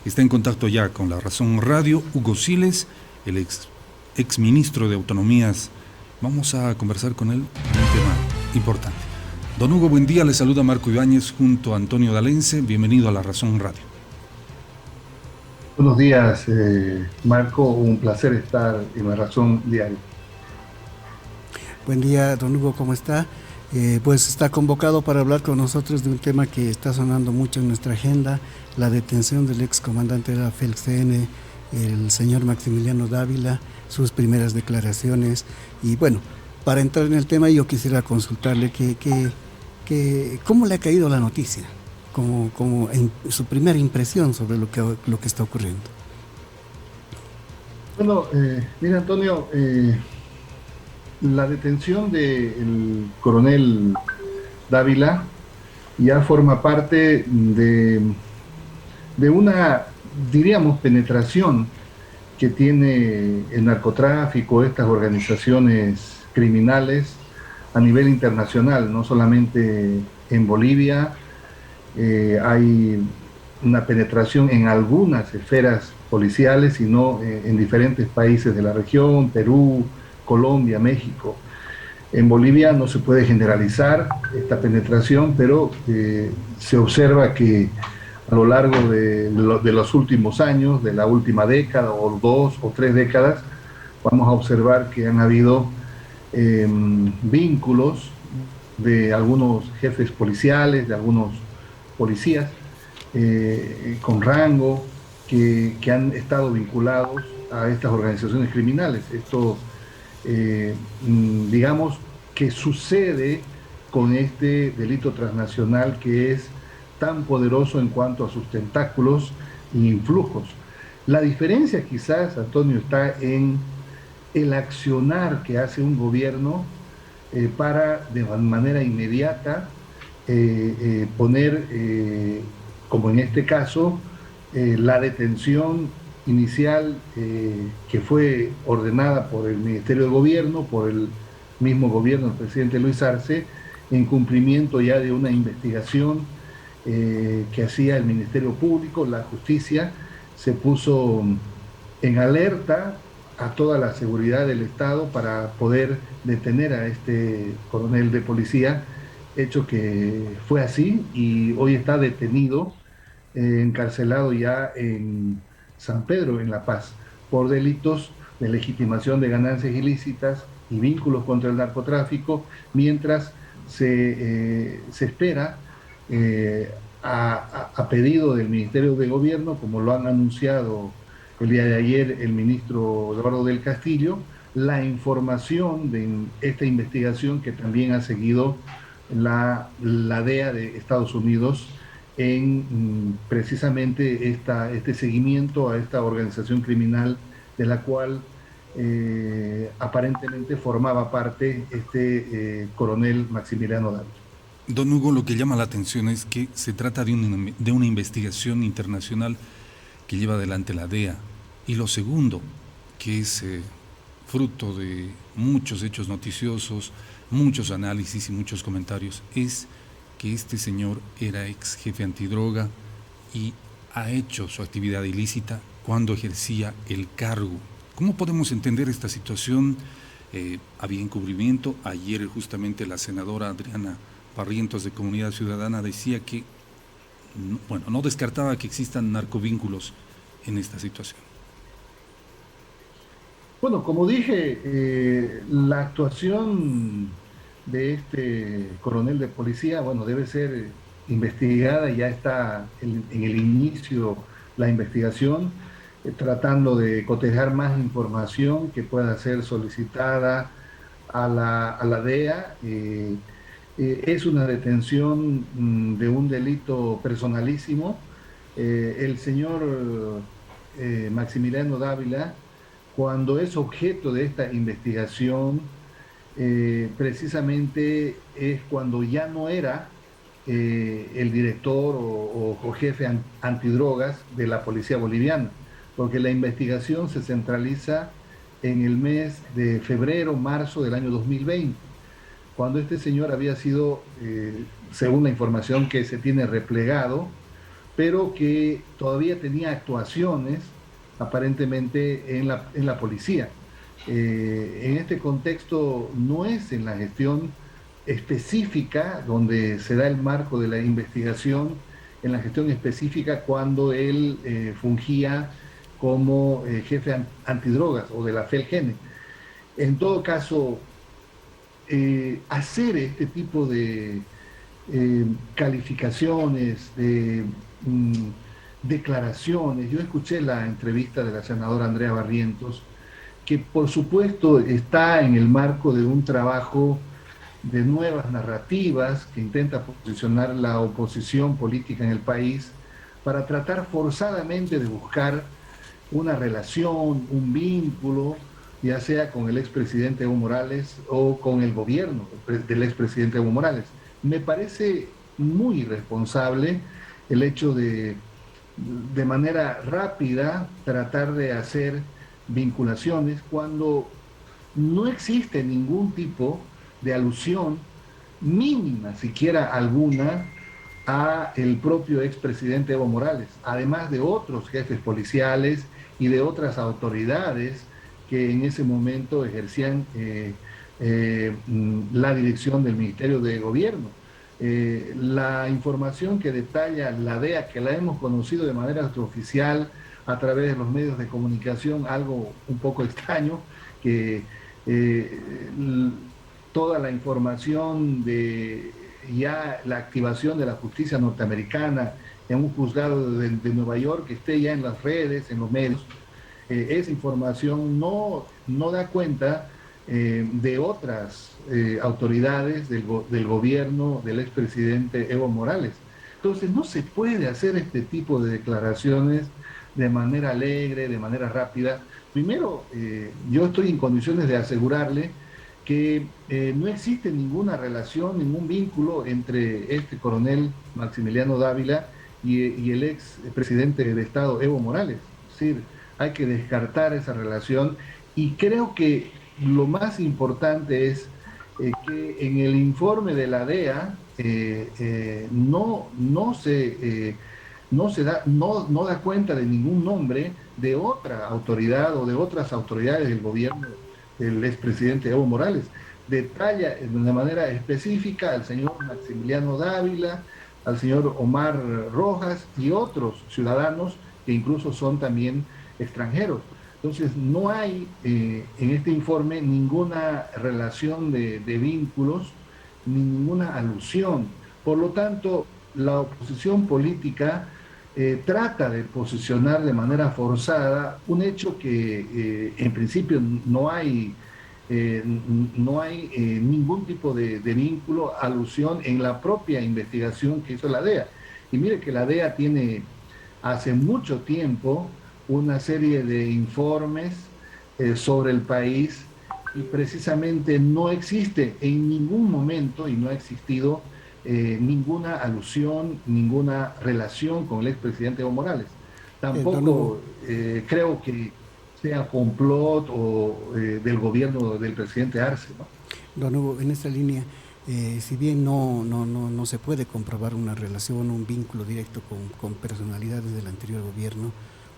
Está en contacto ya con La Razón Radio, Hugo Siles, el ex ministro de Autonomías. Vamos a conversar con él en un tema importante. Don Hugo, buen día. Le saluda Marco Ibáñez junto a Antonio Dalense. Bienvenido a La Razón Radio. Buenos días, Marco. Un placer estar en La Razón Diario. Buen día, don Hugo, ¿cómo está? Pues está convocado para hablar con nosotros de un tema que está sonando mucho en nuestra agenda, la detención del ex comandante de la FELCN, el señor Maximiliano Dávila, sus primeras declaraciones. Y bueno, para entrar en el tema, yo quisiera consultarle ¿cómo le ha caído la noticia? Como en su primera impresión sobre lo que está ocurriendo. Bueno, mira, Antonio, la detención del coronel Dávila ya forma parte de una, diríamos, penetración que tiene el narcotráfico, estas organizaciones criminales a nivel internacional, no solamente en Bolivia. Hay una penetración en algunas esferas policiales, sino en diferentes países de la región, Perú, Colombia, México. En Bolivia no se puede generalizar esta penetración, pero se observa que a lo largo de los últimos años, de la última década o 2 o 3 décadas, vamos a observar que han habido vínculos de algunos jefes policiales, de algunos policías con rango que han estado vinculados a estas organizaciones criminales. Esto, digamos, que sucede con este delito transnacional que es tan poderoso en cuanto a sus tentáculos e influjos. La diferencia quizás, Antonio, está en el accionar que hace un gobierno para de manera inmediata poner, como en este caso, la detención inicial que fue ordenada por el Ministerio de Gobierno, por el mismo gobierno del presidente Luis Arce, en cumplimiento ya de una investigación que hacía el Ministerio Público. La justicia se puso en alerta a toda la seguridad del Estado para poder detener a este coronel de policía, hecho que fue así y hoy está detenido, encarcelado ya en San Pedro, en La Paz, por delitos de legitimación de ganancias ilícitas y vínculos contra el narcotráfico, mientras se espera a pedido del Ministerio de Gobierno, como lo han anunciado el día de ayer el ministro Eduardo del Castillo, la información de esta investigación que también ha seguido la DEA de Estados Unidos en precisamente este seguimiento a esta organización criminal de la cual aparentemente formaba parte este coronel Maximiliano Dávila. Don Hugo, lo que llama la atención es que se trata de una investigación internacional que lleva adelante la DEA. Y lo segundo, que es fruto de muchos hechos noticiosos, muchos análisis y muchos comentarios, es que este señor era ex jefe antidroga y ha hecho su actividad ilícita cuando ejercía el cargo. ¿Cómo podemos entender esta situación? Había encubrimiento. Ayer justamente la senadora Adriana Barrientos de Comunidad Ciudadana decía que, bueno, no descartaba que existan narcovínculos en esta situación. Bueno, como dije, la actuación de este coronel de policía, bueno, debe ser investigada, ya está en el inicio la investigación, tratando de cotejar más información que pueda ser solicitada a la DEA. Es una detención de un delito personalísimo. El señor Maximiliano Dávila, cuando es objeto de esta investigación, precisamente es cuando ya no era el director o jefe antidrogas de la policía boliviana, porque la investigación se centraliza en el mes de febrero, marzo del año 2020, cuando este señor había sido, según la información que se tiene replegado, pero que todavía tenía actuaciones aparentemente en la policía. En este contexto no es en la gestión específica donde se da el marco de la investigación, en la gestión específica cuando él fungía como jefe antidrogas o de la FELGENE. En todo caso, hacer este tipo de calificaciones, de declaraciones. Yo escuché la entrevista de la senadora Andrea Barrientos, que por supuesto está en el marco de un trabajo de nuevas narrativas que intenta posicionar la oposición política en el país para tratar forzadamente de buscar una relación, un vínculo, ya sea con el expresidente Evo Morales o con el gobierno del expresidente Evo Morales. Me parece muy irresponsable el hecho de manera rápida, tratar de hacer vinculaciones cuando no existe ningún tipo de alusión mínima, siquiera alguna, a el propio expresidente Evo Morales, además de otros jefes policiales y de otras autoridades que en ese momento ejercían la dirección del Ministerio de Gobierno. La información que detalla la DEA, que la hemos conocido de manera extraoficial a través de los medios de comunicación, algo un poco extraño, que eh, toda la información de ya la activación de la justicia norteamericana en un juzgado de Nueva York que esté ya en las redes, en los medios, esa información no da cuenta de otras autoridades del gobierno del expresidente Evo Morales. Entonces no se puede hacer este tipo de declaraciones de manera alegre, de manera rápida. Primero, yo estoy en condiciones de asegurarle que no existe ninguna relación, ningún vínculo entre este coronel Maximiliano Dávila y el ex presidente de Estado Evo Morales. Es decir, hay que descartar esa relación y creo que lo más importante es que en el informe de la DEA no da cuenta de ningún nombre de otra autoridad o de otras autoridades del gobierno del expresidente Evo Morales. Detalla de una manera específica al señor Maximiliano Dávila, al señor Omar Rojas y otros ciudadanos que incluso son también extranjeros. Entonces, no hay en este informe ninguna relación de vínculos, ni ninguna alusión. Por lo tanto, la oposición política trata de posicionar de manera forzada un hecho que en principio no hay ningún tipo de vínculo, alusión en la propia investigación que hizo la DEA. Y mire que la DEA tiene hace mucho tiempo una serie de informes sobre el país y precisamente no existe en ningún momento y no ha existido ninguna alusión, ninguna relación con el expresidente Evo Morales. Tampoco creo que sea complot o del gobierno del presidente Arce, ¿no? Don Hugo, en esta línea, si bien no se puede comprobar una relación, un vínculo directo con personalidades del anterior gobierno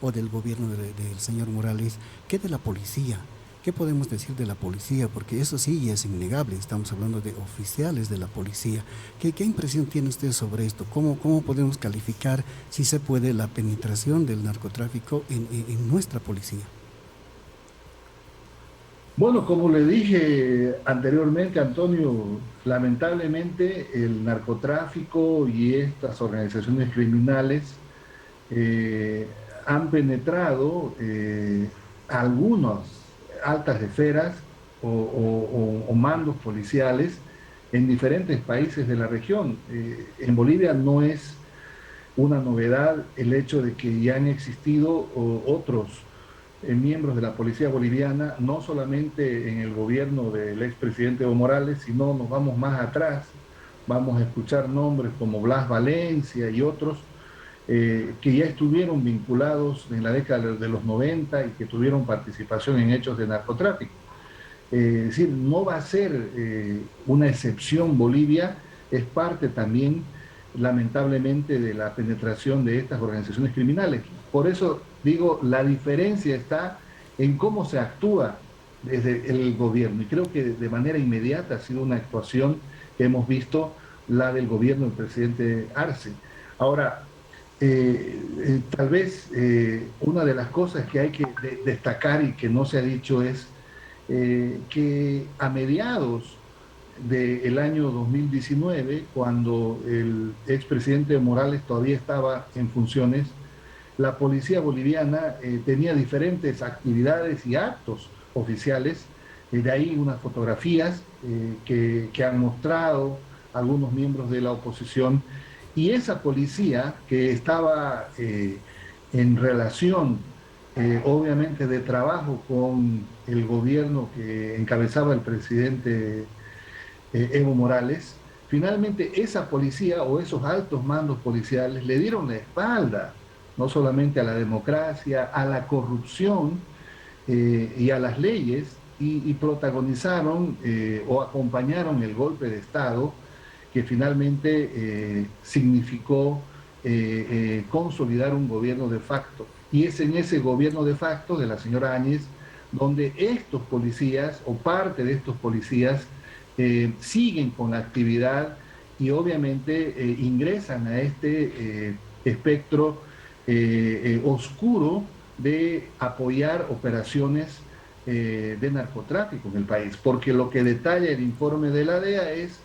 o del gobierno del señor Morales, ¿qué de la policía? ¿Qué podemos decir de la policía? Porque eso sí es innegable, estamos hablando de oficiales de la policía. ¿Qué impresión tiene usted sobre esto? ¿Cómo podemos calificar, si se puede, la penetración del narcotráfico en nuestra policía? Bueno, como le dije anteriormente, Antonio, lamentablemente el narcotráfico y estas organizaciones criminales han penetrado algunas altas esferas o mandos policiales en diferentes países de la región. En Bolivia no es una novedad el hecho de que ya han existido otros miembros de la policía boliviana, no solamente en el gobierno del expresidente Evo Morales, sino nos vamos más atrás, vamos a escuchar nombres como Blas Valencia y otros que ya estuvieron vinculados en la década de los 90 y que tuvieron participación en hechos de narcotráfico. Es decir, no va a ser una excepción Bolivia, es parte también lamentablemente, de la penetración de estas organizaciones criminales. Por eso digo, la diferencia está en cómo se actúa desde el gobierno. Y creo que de manera inmediata ha sido una actuación que hemos visto, la del gobierno del presidente Arce. Ahora, tal vez una de las cosas que hay que destacar y que no se ha dicho es que a mediados del año 2019, cuando el expresidente Morales todavía estaba en funciones, la policía boliviana tenía diferentes actividades y actos oficiales, de ahí unas fotografías que han mostrado algunos miembros de la oposición, y esa policía que estaba en relación, obviamente, de trabajo con el gobierno que encabezaba el presidente Evo Morales, finalmente esa policía o esos altos mandos policiales le dieron la espalda, no solamente a la democracia, a la corrupción y a las leyes, y protagonizaron o acompañaron el golpe de Estado que finalmente significó consolidar un gobierno de facto. Y es en ese gobierno de facto de la señora Áñez donde estos policías o parte de estos policías siguen con la actividad y obviamente ingresan a este espectro oscuro de apoyar operaciones de narcotráfico en el país, porque lo que detalla el informe de la DEA es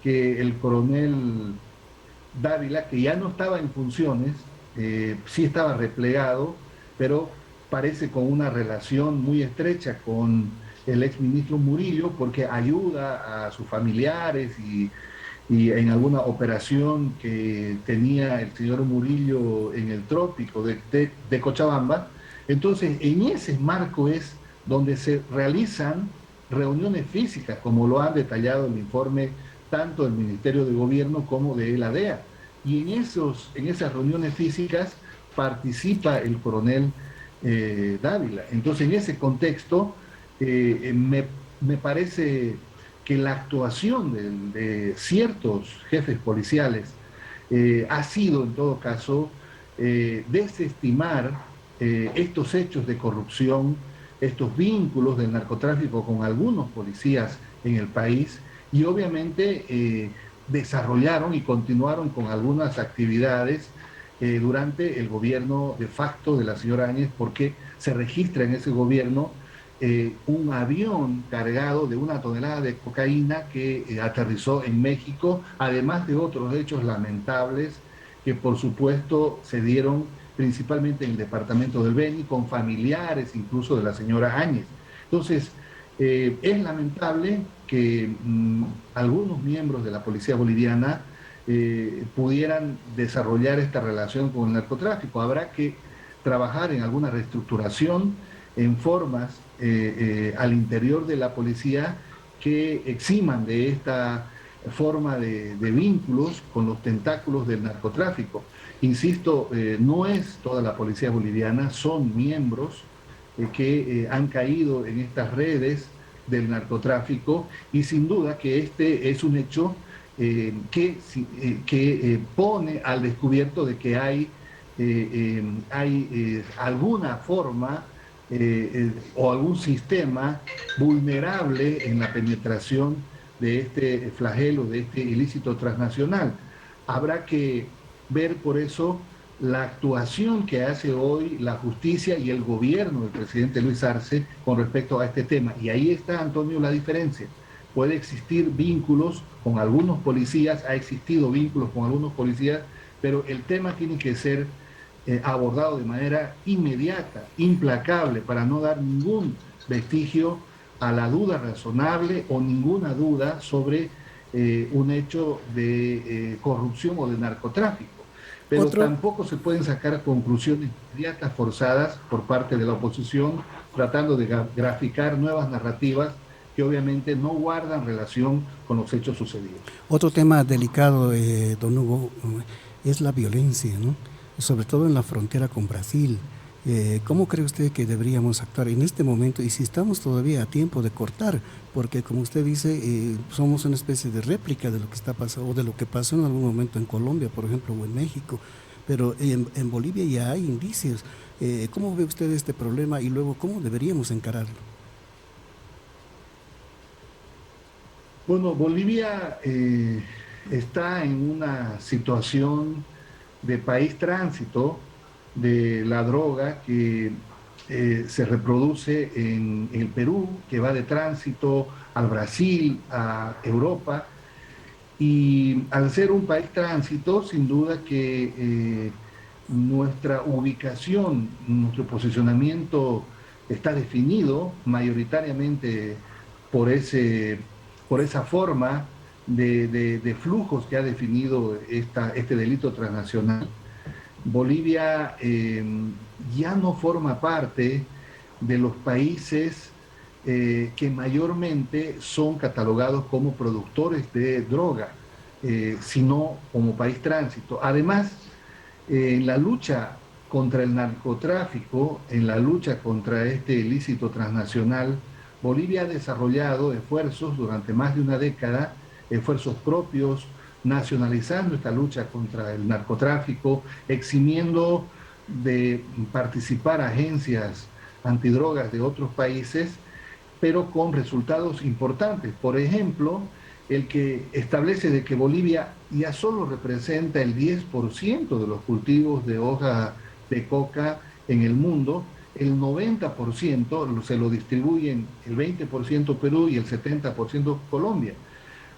que el coronel Dávila, que ya no estaba en funciones, sí estaba replegado, pero parece con una relación muy estrecha con el exministro Murillo, porque ayuda a sus familiares y en alguna operación que tenía el señor Murillo en el trópico de Cochabamba. Entonces, en ese marco es donde se realizan reuniones físicas, como lo han detallado el informe tanto del Ministerio de Gobierno como de la DEA. Y en esas reuniones físicas participa el coronel Dávila. Entonces, en ese contexto, me parece que la actuación de ciertos jefes policiales ha sido, en todo caso, desestimar estos hechos de corrupción, estos vínculos del narcotráfico con algunos policías en el país, y obviamente desarrollaron y continuaron con algunas actividades durante el gobierno de facto de la señora Áñez, porque se registra en ese gobierno un avión cargado de 1 tonelada de cocaína que aterrizó en México, además de otros hechos lamentables que por supuesto se dieron principalmente en el departamento del Beni, con familiares incluso de la señora Áñez. Entonces, es lamentable que algunos miembros de la policía boliviana pudieran desarrollar esta relación con el narcotráfico. Habrá que trabajar en alguna reestructuración, en formas al interior de la policía que eximan de esta forma de vínculos con los tentáculos del narcotráfico. Insisto, no es toda la policía boliviana, son miembros que han caído en estas redes del narcotráfico, y sin duda que este es un hecho que pone al descubierto de que hay alguna forma o algún sistema vulnerable en la penetración de este flagelo, de este ilícito transnacional. Habrá que ver por eso la actuación que hace hoy la justicia y el gobierno del presidente Luis Arce con respecto a este tema. Y ahí está, Antonio, la diferencia. Puede existir vínculos con algunos policías, ha existido vínculos con algunos policías, pero el tema tiene que ser abordado de manera inmediata, implacable, para no dar ningún vestigio a la duda razonable o ninguna duda sobre un hecho de corrupción o de narcotráfico. Pero tampoco se pueden sacar conclusiones inmediatas forzadas por parte de la oposición, tratando de graficar nuevas narrativas que obviamente no guardan relación con los hechos sucedidos. Otro tema delicado, don Hugo, es la violencia, ¿no? Sobre todo en la frontera con Brasil. ¿Cómo cree usted que deberíamos actuar en este momento y si estamos todavía a tiempo de cortar? Porque como usted dice, somos una especie de réplica de lo que está pasando o de lo que pasó en algún momento en Colombia, por ejemplo, o en México, pero en Bolivia ya hay indicios. ¿Cómo ve usted este problema y luego cómo deberíamos encararlo? Bueno, Bolivia está en una situación de país tránsito de la droga que se reproduce en el Perú, que va de tránsito al Brasil, a Europa, y al ser un país tránsito, sin duda que nuestra ubicación, nuestro posicionamiento está definido mayoritariamente por, por esa forma de flujos que ha definido este delito transnacional. Bolivia ya no forma parte de los países que mayormente son catalogados como productores de droga, sino como país tránsito. Además, en la lucha contra el narcotráfico, en la lucha contra este ilícito transnacional, Bolivia ha desarrollado esfuerzos durante más de una década, esfuerzos propios, nacionalizando esta lucha contra el narcotráfico, eximiendo de participar agencias antidrogas de otros países, pero con resultados importantes. Por ejemplo, el que establece de que Bolivia ya solo representa el 10% de los cultivos de hoja de coca en el mundo, el 90% se lo distribuyen el 20% Perú y el 70% Colombia.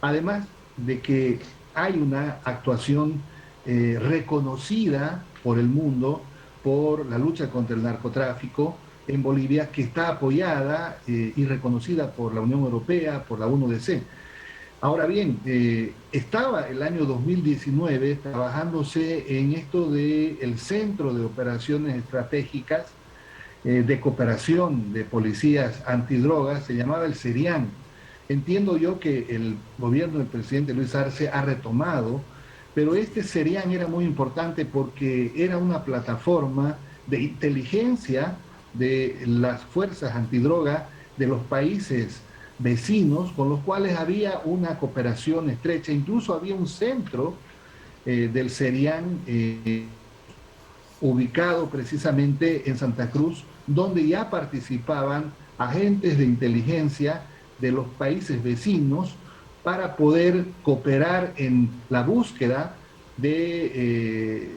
Además de que hay una actuación reconocida por el mundo por la lucha contra el narcotráfico en Bolivia, que está apoyada y reconocida por la Unión Europea, por la UNODC. Ahora bien, estaba el año 2019 trabajándose en esto del Centro de Operaciones Estratégicas de Cooperación de Policías Antidrogas, se llamaba el CERIAN. Entiendo yo que el gobierno del presidente Luis Arce ha retomado, pero este CERIAN era muy importante porque era una plataforma de inteligencia de las fuerzas antidroga de los países vecinos con los cuales había una cooperación estrecha. Incluso había un centro del CERIAN ubicado precisamente en Santa Cruz, donde ya participaban agentes de inteligencia de los países vecinos para poder cooperar en la búsqueda de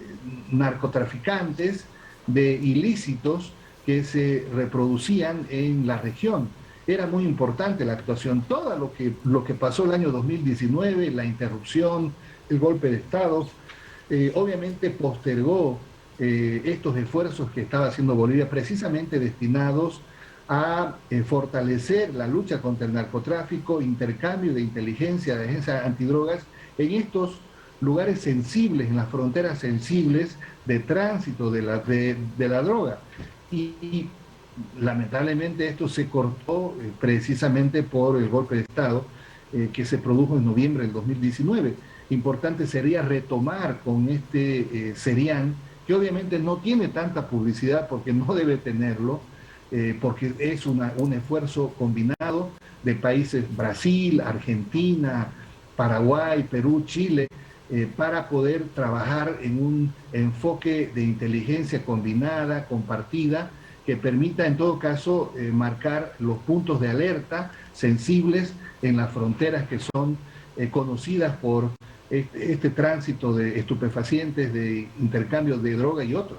narcotraficantes, de ilícitos que se reproducían en la región. Era muy importante la actuación. Todo lo que pasó el año 2019, la interrupción, el golpe de Estado, obviamente postergó estos esfuerzos que estaba haciendo Bolivia, precisamente destinados a fortalecer la lucha contra el narcotráfico, intercambio de inteligencia de agencias antidrogas en estos lugares sensibles, en las fronteras sensibles de tránsito de la droga. Y lamentablemente esto se cortó precisamente por el golpe de Estado que se produjo en noviembre del 2019. Importante sería retomar con este CERIAN, que obviamente no tiene tanta publicidad porque no debe tenerlo, porque es un esfuerzo combinado de países Brasil, Argentina, Paraguay, Perú, Chile, para poder trabajar en un enfoque de inteligencia combinada, compartida, que permita en todo caso marcar los puntos de alerta sensibles en las fronteras que son conocidas por este tránsito de estupefacientes, de intercambio de droga y otros.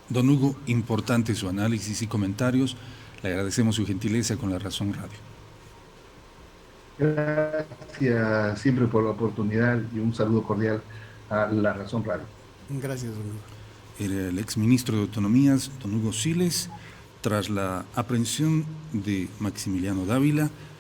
Don Hugo, importante su análisis y comentarios. Le agradecemos su gentileza con La Razón Radio. Gracias siempre por la oportunidad y un saludo cordial a La Razón Radio. Gracias, don Hugo. Era el exministro de Autonomías, don Hugo Siles, tras la aprehensión de Maximiliano Dávila,